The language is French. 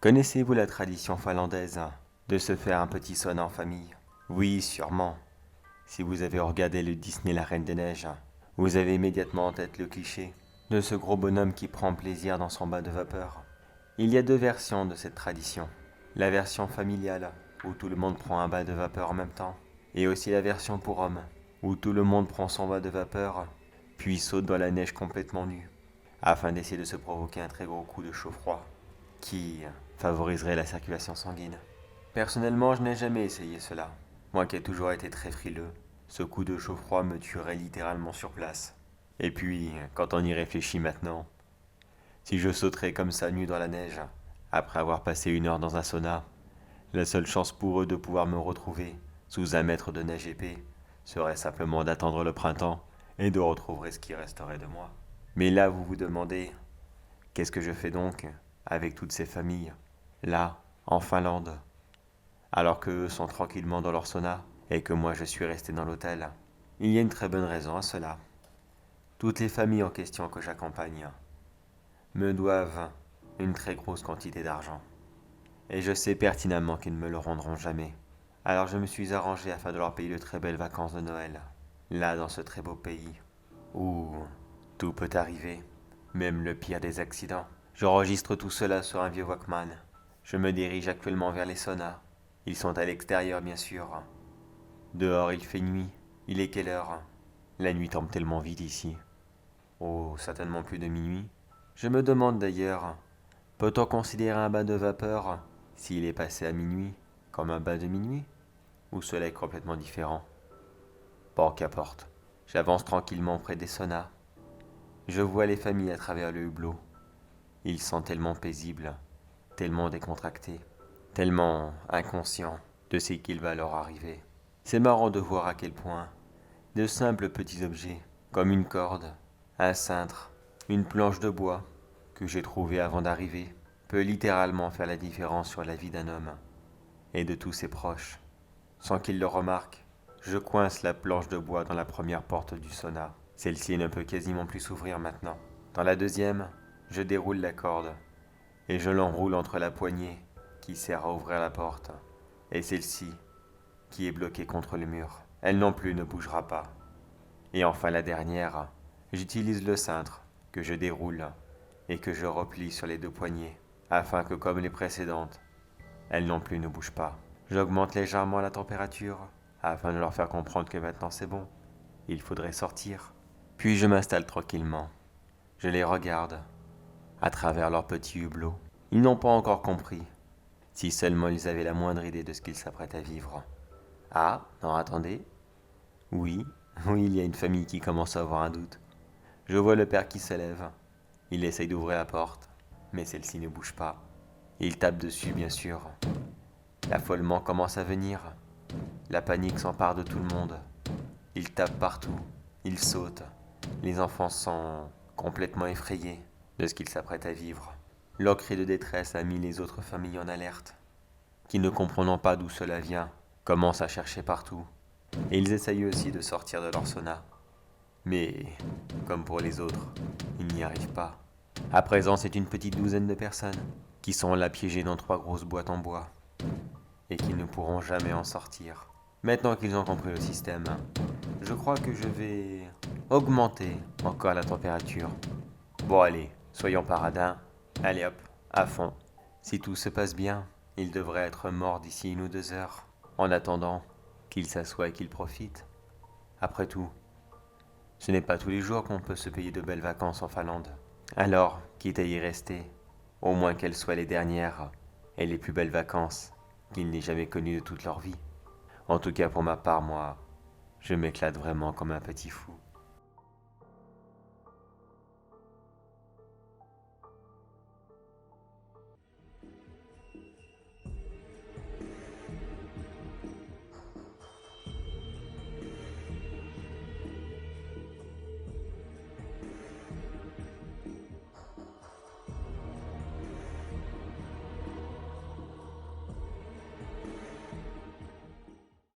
Connaissez-vous la tradition finlandaise de se faire un petit sauna en famille? Oui, sûrement. Si vous avez regardé le Disney La Reine des Neiges, vous avez immédiatement en tête le cliché de ce gros bonhomme qui prend plaisir dans son bain de vapeur. Il y a deux versions de cette tradition. La version familiale, où tout le monde prend un bain de vapeur en même temps, et aussi la version pour hommes, où tout le monde prend son bain de vapeur, puis saute dans la neige complètement nu, afin d'essayer de se provoquer un très gros coup de chaud-froid, qui favoriserait la circulation sanguine. Personnellement, je n'ai jamais essayé cela. Moi qui ai toujours été très frileux, ce coup de chaud-froid me tuerait littéralement sur place. Et puis, quand on y réfléchit maintenant, si je sauterais comme ça nu dans la neige, après avoir passé 1 heure dans un sauna, la seule chance pour eux de pouvoir me retrouver sous 1 mètre de neige épais serait simplement d'attendre le printemps et de retrouver ce qui resterait de moi. Mais là, vous vous demandez, qu'est-ce que je fais donc avec toutes ces familles, là, en Finlande, alors qu'eux sont tranquillement dans leur sauna et que moi je suis resté dans l'hôtel? Il y a une très bonne raison à cela. Toutes les familles en question que j'accompagne me doivent une très grosse quantité d'argent. Et je sais pertinemment qu'ils ne me le rendront jamais. Alors je me suis arrangé afin de leur payer de très belles vacances de Noël, là dans ce très beau pays, où tout peut arriver, même le pire des accidents. J'enregistre tout cela sur un vieux Walkman. Je me dirige actuellement vers les saunas. Ils sont à l'extérieur bien sûr. Dehors il fait nuit. Il est quelle heure? La nuit tombe tellement vite ici. Oh, certainement plus de minuit. Je me demande d'ailleurs, peut-on considérer un bain de vapeur, s'il est passé à minuit, comme un bain de minuit? Ou cela est complètement différent? Bon, qu'importe. J'avance tranquillement près des saunas. Je vois les familles à travers le hublot. Ils sont tellement paisibles, tellement décontractés, tellement inconscients de ce qu'il va leur arriver. C'est marrant de voir à quel point de simples petits objets, comme une corde, un cintre, une planche de bois, que j'ai trouvé avant d'arriver, peut littéralement faire la différence sur la vie d'un homme et de tous ses proches. Sans qu'il le remarque, je coince la planche de bois dans la première porte du sauna. Celle-ci ne peut quasiment plus s'ouvrir maintenant. Dans la deuxième, je déroule la corde et je l'enroule entre la poignée qui sert à ouvrir la porte et celle-ci qui est bloquée contre le mur. Elle non plus ne bougera pas. Et enfin la dernière, j'utilise le cintre que je déroule et que je replie sur les deux poignées afin que comme les précédentes, elles non plus ne bougent pas. J'augmente légèrement la température afin de leur faire comprendre que maintenant c'est bon. Il faudrait sortir. Puis je m'installe tranquillement. Je les regarde à travers leurs petits hublots. Ils n'ont pas encore compris. Si seulement ils avaient la moindre idée de ce qu'ils s'apprêtent à vivre. Ah, non, attendez. Oui, oui, il y a une famille qui commence à avoir un doute. Je vois le père qui se lève. Il essaye d'ouvrir la porte, mais celle-ci ne bouge pas. Il tape dessus, bien sûr. L'affolement commence à venir. La panique s'empare de tout le monde. Il tape partout. Il saute. Les enfants sont complètement effrayés de ce qu'ils s'apprêtent à vivre. Leur cri de détresse a mis les autres familles en alerte, qui ne comprenant pas d'où cela vient, commencent à chercher partout. Et ils essayent aussi de sortir de leur sauna. Mais, comme pour les autres, ils n'y arrivent pas. À présent, c'est une petite douzaine de personnes qui sont là piégées dans 3 grosses boîtes en bois et qui ne pourront jamais en sortir. Maintenant qu'ils ont compris le système, je crois que je vais augmenter encore la température. Bon allez, soyons paradins. Allez hop, à fond. Si tout se passe bien, ils devraient être morts d'ici 1 ou 2 heures. En attendant, qu'ils s'assoient et qu'ils profitent. Après tout, ce n'est pas tous les jours qu'on peut se payer de belles vacances en Finlande. Alors, quitte à y rester, au moins qu'elles soient les dernières et les plus belles vacances qu'ils n'aient jamais connues de toute leur vie. En tout cas pour ma part, moi, je m'éclate vraiment comme un petit fou.